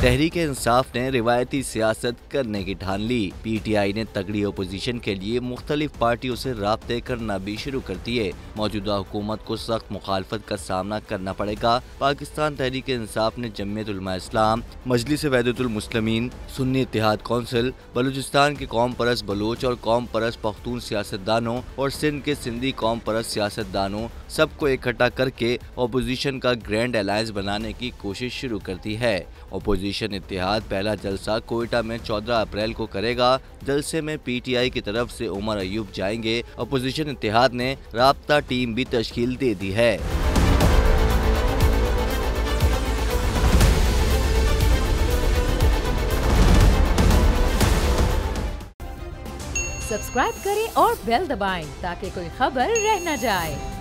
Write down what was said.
तहरीक इंसाफ ने रिवायती सियासत करने की ठान ली। PTI ने तगड़ी अपोजिशन के लिए मुख्तलिफ पार्टियों से राब्ते करना भी शुरू कर दिए। मौजूदा हुकूमत को सख्त मुखालफत का सामना करना पड़ेगा। पाकिस्तान तहरीक इंसाफ ने जमीयत उलमा इस्लाम, मजलिस वहदतुल मुस्लिमीन, सुन्नी इत्तेहाद कौंसिल, बलूचिस्तान के कौम परस्त बलोच और कौम परस्त पख्तून सियासतदानों और सिंध के सिंधी कौम परस्त सियासतदानों सबको इकट्ठा करके अपोजिशन का ग्रैंड अलायंस बनाने की कोशिश शुरू कर दी है। अपोजिशन इत्तेहाद पहला जलसा कोयटा में 14 अप्रैल को करेगा। जलसे में PTI की तरफ से उमर अयूब जाएंगे। अपोजिशन इत्तेहाद ने राब्ता टीम भी तश्कील दे दी है। सब्सक्राइब करें और बेल दबाएं ताकि कोई खबर रह न जाए।